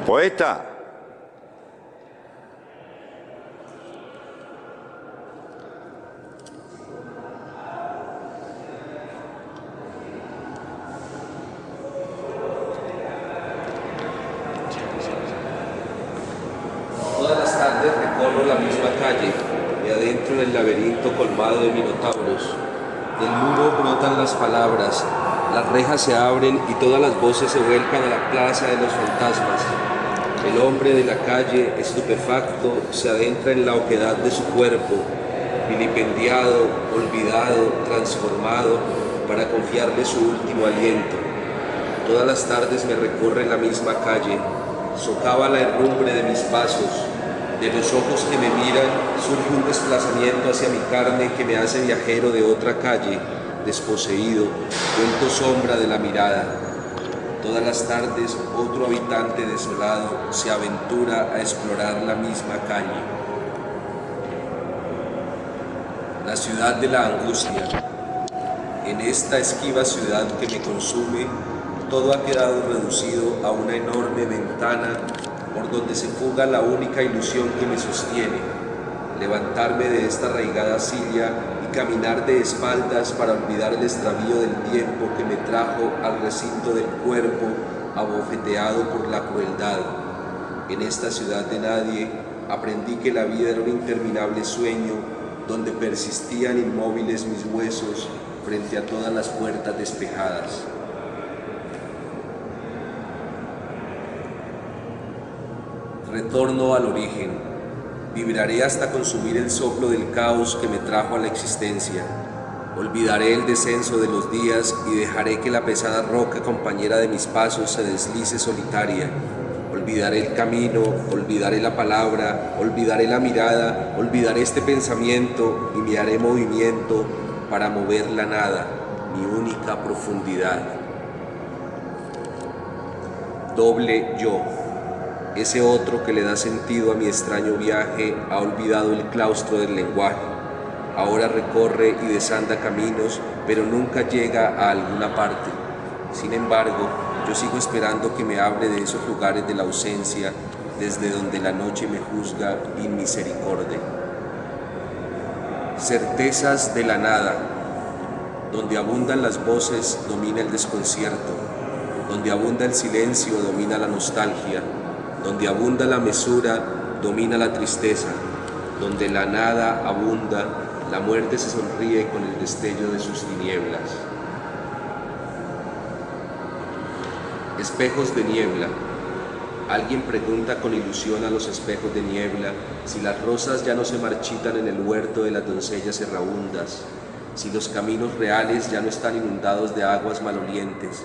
Poeta. Todas las tardes recorro la misma calle, me adentro en el laberinto colmado de minotauros. Del muro brotan las palabras, las rejas se abren y todas las voces se vuelcan a la plaza de los fantasmas. El hombre de la calle, estupefacto, se adentra en la oquedad de su cuerpo, vilipendiado, olvidado, transformado, para confiarle su último aliento. Todas las tardes me recorre la misma calle, socava la herrumbre de mis pasos. De los ojos que me miran surge un desplazamiento hacia mi carne que me hace viajero de otra calle, desposeído, vuelto sombra de la mirada. Todas las tardes otro habitante desolado se aventura a explorar la misma calle. La ciudad de la angustia. En esta esquiva ciudad que me consume, todo ha quedado reducido a una enorme ventana por donde se fuga la única ilusión que me sostiene, levantarme de esta arraigada silla y caminar de espaldas para olvidar el extravío del tiempo que me trajo al recinto del cuerpo, abofeteado por la crueldad. En esta ciudad de nadie aprendí que la vida era un interminable sueño donde persistían inmóviles mis huesos frente a todas las puertas despejadas. Retorno al origen. Vibraré hasta consumir el soplo del caos que me trajo a la existencia. Olvidaré el descenso de los días y dejaré que la pesada roca compañera de mis pasos se deslice solitaria. Olvidaré el camino, olvidaré la palabra, olvidaré la mirada, olvidaré este pensamiento y me haré movimiento para mover la nada, mi única profundidad. Doble yo. Ese otro que le da sentido a mi extraño viaje ha olvidado el claustro del lenguaje. Ahora recorre y desanda caminos, pero nunca llega a alguna parte. Sin embargo, yo sigo esperando que me hable de esos lugares de la ausencia, desde donde la noche me juzga inmisericordia. Certezas de la nada. Donde abundan las voces, domina el desconcierto. Donde abunda el silencio, domina la nostalgia. Donde abunda la mesura, domina la tristeza. Donde la nada abunda, la muerte se sonríe con el destello de sus tinieblas. Espejos de niebla. Alguien pregunta con ilusión a los espejos de niebla si las rosas ya no se marchitan en el huerto de las doncellas errabundas, si los caminos reales ya no están inundados de aguas malolientes,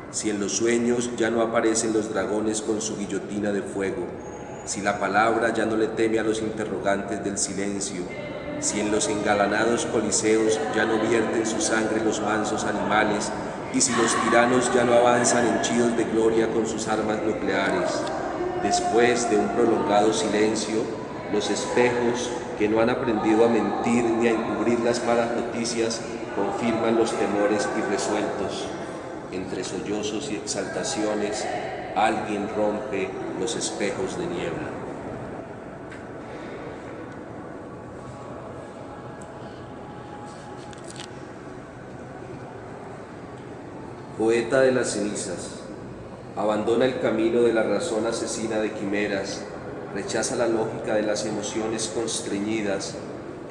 si en los sueños ya no aparecen los dragones con su guillotina de fuego, si la palabra ya no le teme a los interrogantes del silencio, si en los engalanados coliseos ya no vierten su sangre los mansos animales, y si los tiranos ya no avanzan henchidos de gloria con sus armas nucleares. Después de un prolongado silencio, los espejos, que no han aprendido a mentir ni a encubrir las malas noticias, confirman los temores irresueltos. Entre sollozos y exaltaciones, alguien rompe los espejos de niebla. Poeta de las cenizas. Abandona el camino de la razón asesina de quimeras, rechaza la lógica de las emociones constreñidas,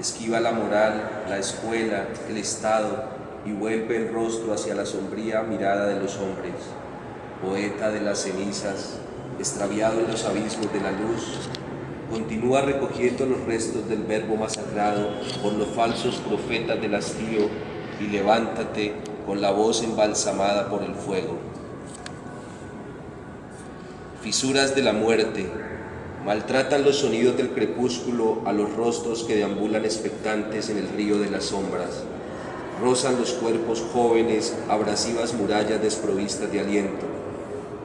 esquiva la moral, la escuela, el Estado y vuelve el rostro hacia la sombría mirada de los hombres. Poeta de las cenizas, extraviado en los abismos de la luz, continúa recogiendo los restos del verbo masacrado por los falsos profetas del hastío y levántate con la voz embalsamada por el fuego. Fisuras de la muerte. Maltratan los sonidos del crepúsculo a los rostros que deambulan expectantes en el río de las sombras. Rozan los cuerpos jóvenes abrasivas murallas desprovistas de aliento.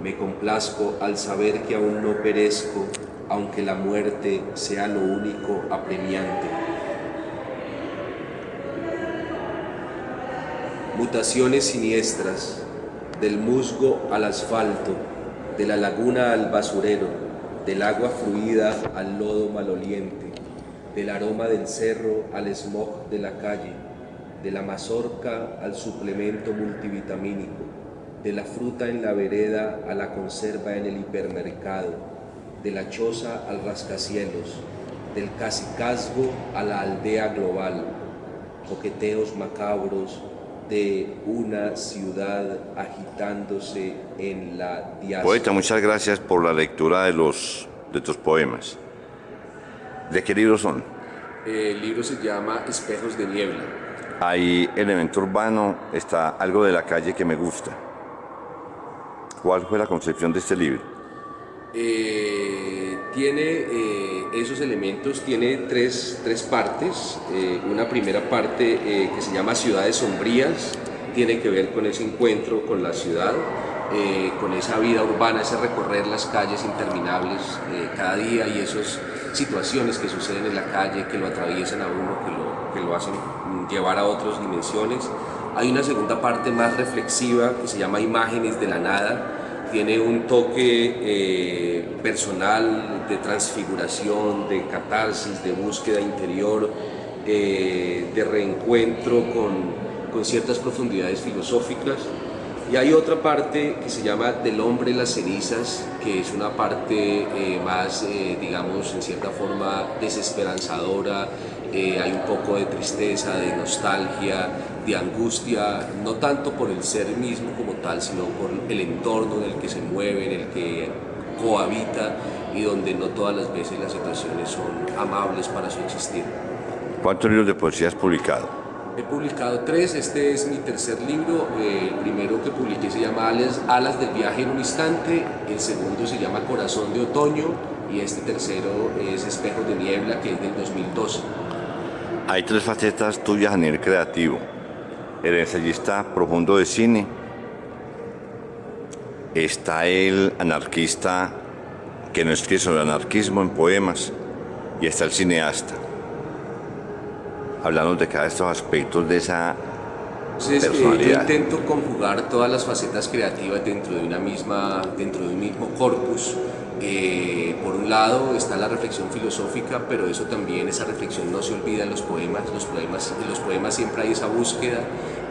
Me complazco al saber que aún no perezco, aunque la muerte sea lo único apremiante. Mutaciones siniestras, del musgo al asfalto, de la laguna al basurero, del agua fluida al lodo maloliente, del aroma del cerro al smog de la calle, de la mazorca al suplemento multivitamínico, de la fruta en la vereda a la conserva en el hipermercado, de la choza al rascacielos, del cacicazgo a la aldea global, coqueteos macabros de una ciudad agitándose en la diáspora. Poeta, muchas gracias por la lectura de tus poemas. ¿De qué libros son? El libro se llama Espejos de Niebla. Hay elemento urbano, está algo de la calle que me gusta. ¿Cuál fue la concepción de este libro? Tiene esos elementos, tiene tres partes. Una primera parte que se llama Ciudades Sombrías, tiene que ver con ese encuentro con la ciudad, con esa vida urbana, ese recorrer las calles interminables cada día y esas situaciones que suceden en la calle, que lo atraviesan a uno, que lo hacen llevar a otras dimensiones. Hay una segunda parte más reflexiva que se llama Imágenes de la Nada. Tiene un toque personal de transfiguración, de catarsis, de búsqueda interior, de reencuentro con ciertas profundidades filosóficas. Y hay otra parte que se llama Del hombre las cenizas, que es una parte más, digamos, en cierta forma desesperanzadora. Hay un poco de tristeza, de nostalgia, de angustia, no tanto por el ser mismo como tal, sino por el entorno en el que se mueve, en el que cohabita y donde no todas las veces las situaciones son amables para su existir. ¿Cuántos libros de poesía has publicado? He publicado 3, este es mi tercer libro. El primero que publiqué se llama Alas del viaje en un instante, el segundo se llama Corazón de otoño y este tercero es Espejos de niebla, que es del 2012. Hay 3 facetas tuyas a nivel creativo. El ensayista profundo de cine, está el anarquista que no escribe sobre anarquismo en poemas y está el cineasta. Hablando de cada de estos aspectos de esa personalidad. Yo intento conjugar todas las facetas creativas dentro de un mismo corpus. Por un lado está la reflexión filosófica, pero eso también, esa reflexión no se olvida en los poemas. En los poemas siempre hay esa búsqueda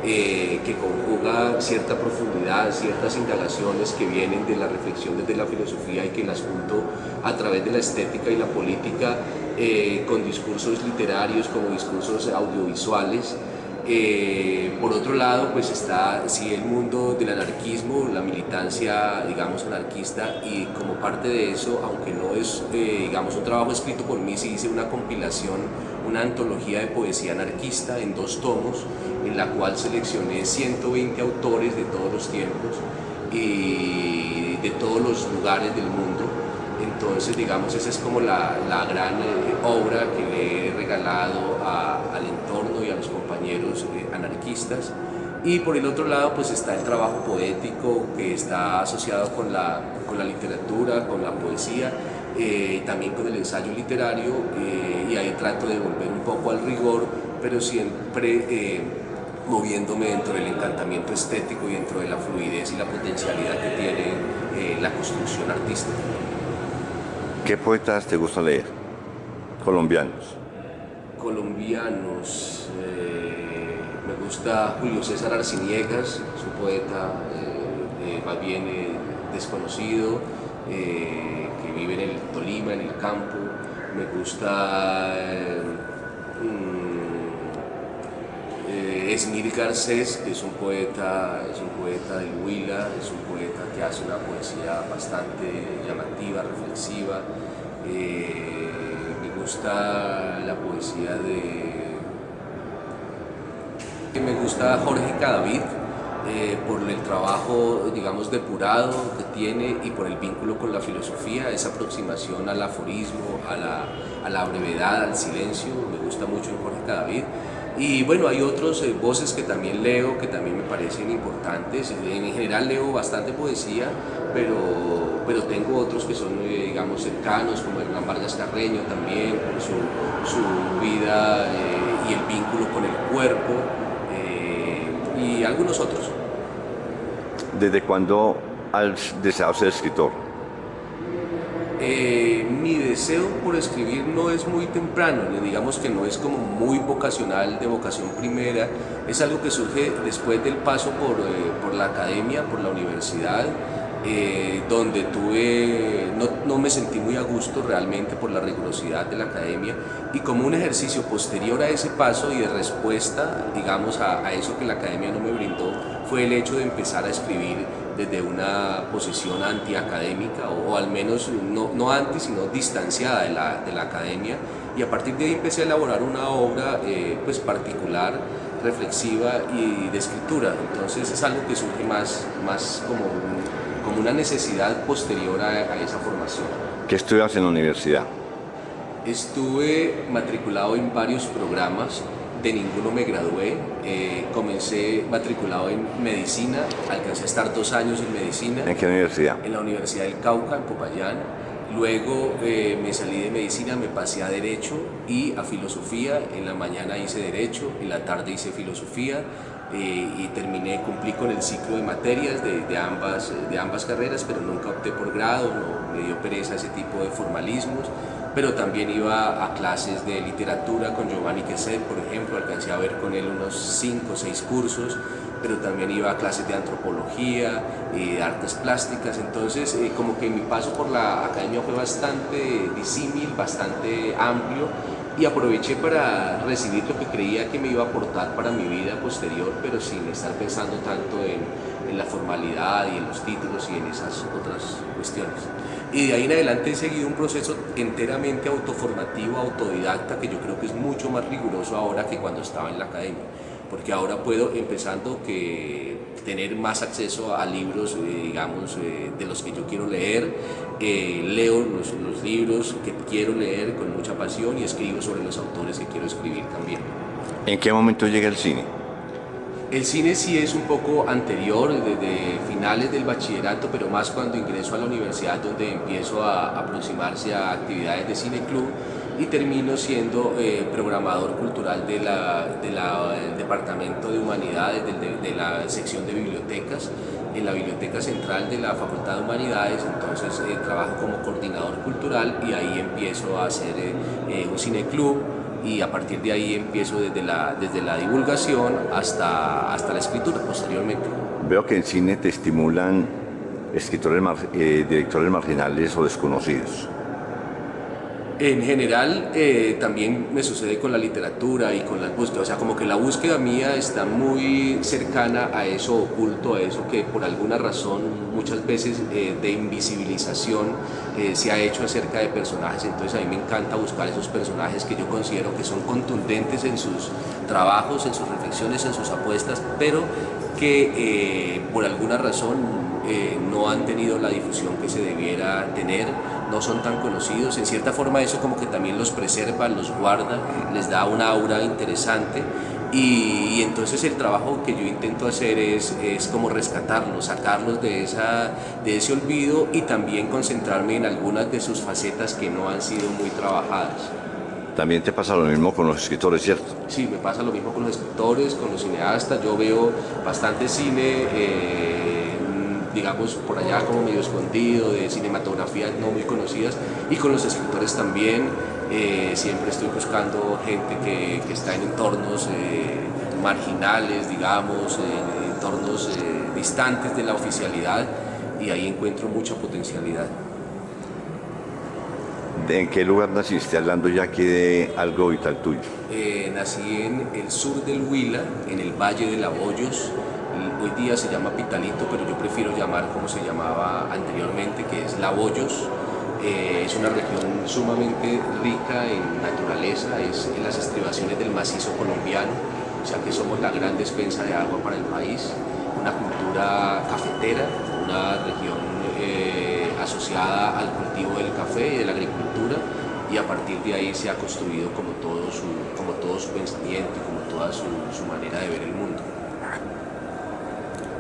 que conjuga cierta profundidad, ciertas indagaciones que vienen de la reflexión desde la filosofía y que las junto a través de la estética y la política con discursos literarios como discursos audiovisuales. Por otro lado, pues está sí, el mundo del anarquismo, la militancia, digamos, anarquista, y como parte de eso, aunque no es, digamos, un trabajo escrito por mí, sí hice una compilación, una antología de poesía anarquista en 2 tomos, en la cual seleccioné 120 autores de todos los tiempos y de todos los lugares del mundo. Entonces, digamos, esa es como la gran obra que le he regalado al entorno y a los compañeros anarquistas. Y por el otro lado, pues está el trabajo poético que está asociado con la literatura, con la poesía, también con el ensayo literario, y ahí trato de volver un poco al rigor, pero siempre moviéndome dentro del encantamiento estético y dentro de la fluidez y la potencialidad que tiene la construcción artística. ¿Qué poetas te gusta leer? Colombianos. Colombianos, me gusta Julio César Arciniegas, es un poeta más bien desconocido, que vive en el Tolima, en el campo. Me gusta Esmir Garcés, que es un poeta del Huila, es un poeta que hace una poesía bastante llamativa, reflexiva. Me gusta la poesía Me gusta Jorge Cadavid, por el trabajo, digamos, depurado que tiene y por el vínculo con la filosofía, esa aproximación al aforismo, a la brevedad, al silencio, me gusta mucho en Jorge Cadavid. Y bueno, hay otros voces que también leo, que también me parecen importantes. En general leo bastante poesía, pero tengo otros que son, digamos, cercanos, como Hernán Vargas Carreño también, por su vida y el vínculo con el cuerpo, y algunos otros. ¿Desde cuándo al deseado ser escritor? Mi deseo por escribir no es muy temprano, digamos que no es como muy vocacional, de vocación primera, es algo que surge después del paso por la academia, por la universidad, donde no me sentí muy a gusto realmente por la rigurosidad de la academia, y como un ejercicio posterior a ese paso y de respuesta, digamos, a eso que la academia no me brindó, fue el hecho de empezar a escribir desde una posición antiacadémica, o al menos no anti, sino distanciada de la academia, y a partir de ahí empecé a elaborar una obra pues particular, reflexiva y de escritura. Entonces es algo que surge más como una necesidad posterior a esa formación. ¿Qué estudias en la universidad? Estuve matriculado en varios programas, de ninguno me gradué. Comencé matriculado en medicina, alcancé a estar 2 años en medicina. ¿En qué universidad? En la Universidad del Cauca, en Popayán. Luego me salí de medicina, me pasé a derecho y a filosofía. En la mañana hice derecho, en la tarde hice filosofía, y cumplí con el ciclo de materias de ambas carreras, pero nunca opté por grado, no, me dio pereza ese tipo de formalismos. Pero también iba a clases de literatura con Giovanni Queset, por ejemplo, alcancé a ver con él unos 5 o 6 cursos, pero también iba a clases de antropología, de artes plásticas. Entonces como que mi paso por la academia fue bastante disímil, bastante amplio, y aproveché para recibir lo que creía que me iba a aportar para mi vida posterior, pero sin estar pensando tanto en la formalidad y en los títulos y en esas otras cuestiones. Y de ahí en adelante he seguido un proceso enteramente autoformativo, autodidacta, que yo creo que es mucho más riguroso ahora que cuando estaba en la academia, porque ahora puedo, empezando, que tener más acceso a libros, digamos, de los que yo quiero leer, leo los libros que quiero leer con mucha pasión y escribo sobre los autores que quiero escribir también. ¿En qué momento llega el cine? El cine sí es un poco anterior, desde finales del bachillerato, pero más cuando ingreso a la universidad, donde empiezo a aproximarse a actividades de cine club, y termino siendo programador cultural del Departamento de Humanidades, de la sección de bibliotecas, en la Biblioteca Central de la Facultad de Humanidades. Entonces trabajo como coordinador cultural, y ahí empiezo a hacer un cine club, y a partir de ahí empiezo desde la divulgación hasta la escritura posteriormente. Veo que en cine te estimulan escritores, directores marginales o desconocidos. En general también me sucede con la literatura y con las búsquedas, o sea, como que la búsqueda mía está muy cercana a eso oculto, a eso que por alguna razón muchas veces de invisibilización se ha hecho acerca de personajes. Entonces a mí me encanta buscar esos personajes que yo considero que son contundentes en sus trabajos, en sus reflexiones, en sus apuestas, pero que por alguna razón no han tenido la difusión que se debiera tener, no son tan conocidos. En cierta forma eso como que también los preserva, los guarda, les da una aura interesante, y entonces el trabajo que yo intento hacer es como rescatarlos, sacarlos de ese olvido, y también concentrarme en algunas de sus facetas que no han sido muy trabajadas. También te pasa lo mismo con los escritores, ¿cierto? Sí, me pasa lo mismo con los escritores, con los cineastas. Yo veo bastante cine, digamos, por allá como medio escondido, de cinematografías no muy conocidas, y con los escritores también. Siempre estoy buscando gente que está en entornos marginales, digamos, en entornos distantes de la oficialidad, y ahí encuentro mucha potencialidad. ¿En qué lugar naciste? Hablando ya aquí de algo vital tuyo. Nací en el sur del Huila, en el Valle de Laboyos. Hoy día se llama Pitalito, pero yo prefiero llamar como se llamaba anteriormente, que es Laboyos. Es una región sumamente rica en naturaleza, es en las estribaciones del macizo colombiano, o sea que somos la gran despensa de agua para el país, una cultura cafetera, una región asociada al cultivo del café y de la agricultura, y a partir de ahí se ha construido como todo su pensamiento y como toda su manera de ver el mundo.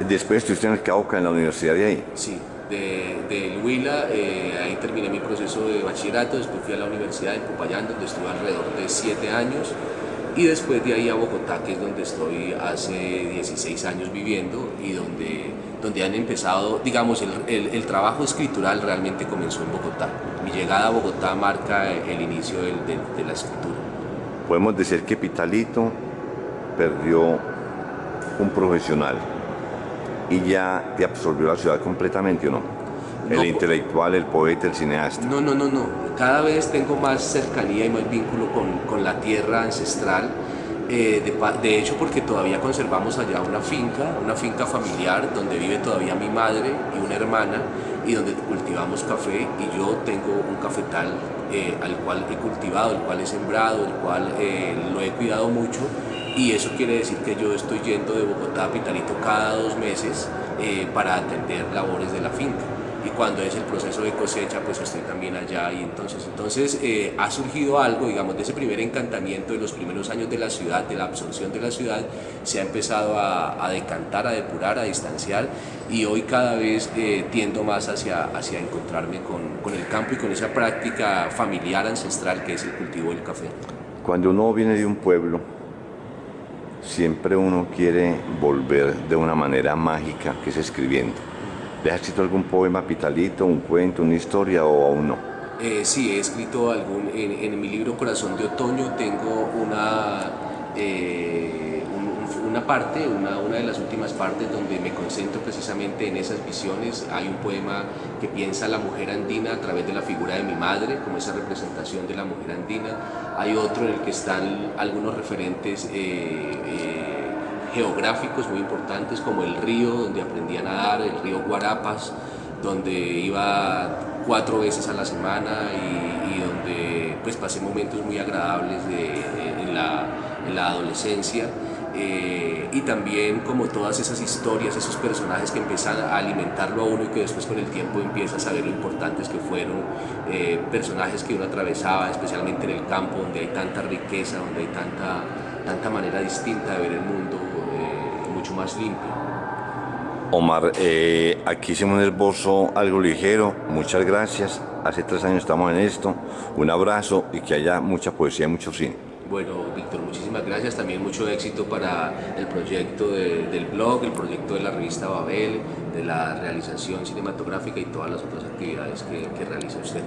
Después estuviste en el Cauca, en la universidad de ahí. Sí, del Huila, ahí terminé mi proceso de bachillerato, después fui a la Universidad de Popayán, donde estuve alrededor de 7 años, y después de ahí a Bogotá, que es donde estoy hace 16 años viviendo y donde han empezado, digamos, el trabajo escritural realmente comenzó en Bogotá. Mi llegada a Bogotá marca el inicio de la escritura. Podemos decir que Pitalito perdió un profesional y ya te absorbió la ciudad completamente, ¿o no? No, El intelectual, el poeta, el cineasta. no, no, no, no. Cada vez tengo más cercanía y más vínculo con la tierra ancestral. De hecho, porque todavía conservamos allá una finca familiar donde vive todavía mi madre y una hermana y donde cultivamos café y yo tengo un cafetal al cual he cultivado, el cual he sembrado, el cual lo he cuidado mucho y eso quiere decir que yo estoy yendo de Bogotá a Pitalito cada 2 meses para atender labores de la finca. Y cuando es el proceso de cosecha, pues estoy también allá y entonces ha surgido algo, digamos, de ese primer encantamiento de los primeros años de la ciudad, de la absorción de la ciudad, se ha empezado a decantar, a depurar, a distanciar y hoy cada vez tiendo más hacia encontrarme con el campo y con esa práctica familiar ancestral que es el cultivo del café. Cuando uno viene de un pueblo, siempre uno quiere volver de una manera mágica, que es escribiendo. ¿Le has escrito algún poema, Pitalito, un cuento, una historia o aún no? Sí, he escrito en mi libro Corazón de Otoño tengo una de las últimas partes donde me concentro precisamente en esas visiones. Hay un poema que piensa la mujer andina a través de la figura de mi madre, como esa representación de la mujer andina. Hay otro en el que están algunos referentes geográficos muy importantes como el río donde aprendí a nadar, el río Guarapas, donde iba 4 veces a la semana y donde pues pasé momentos muy agradables en la adolescencia. Y también como todas esas historias, esos personajes que empiezan a alimentarlo a uno y que después con el tiempo empiezas a ver lo importantes que fueron, personajes que uno atravesaba, especialmente en el campo donde hay tanta riqueza, donde hay tanta manera distinta de ver el mundo, mucho más limpio. Omar, aquí hicimos un esbozo algo ligero, muchas gracias. Hace 3 años estamos en esto. Un abrazo y que haya mucha poesía y mucho cine. Bueno, Víctor, muchísimas gracias. También mucho éxito para el proyecto del blog, el proyecto de la revista Babel, de la realización cinematográfica y todas las otras actividades que realiza usted.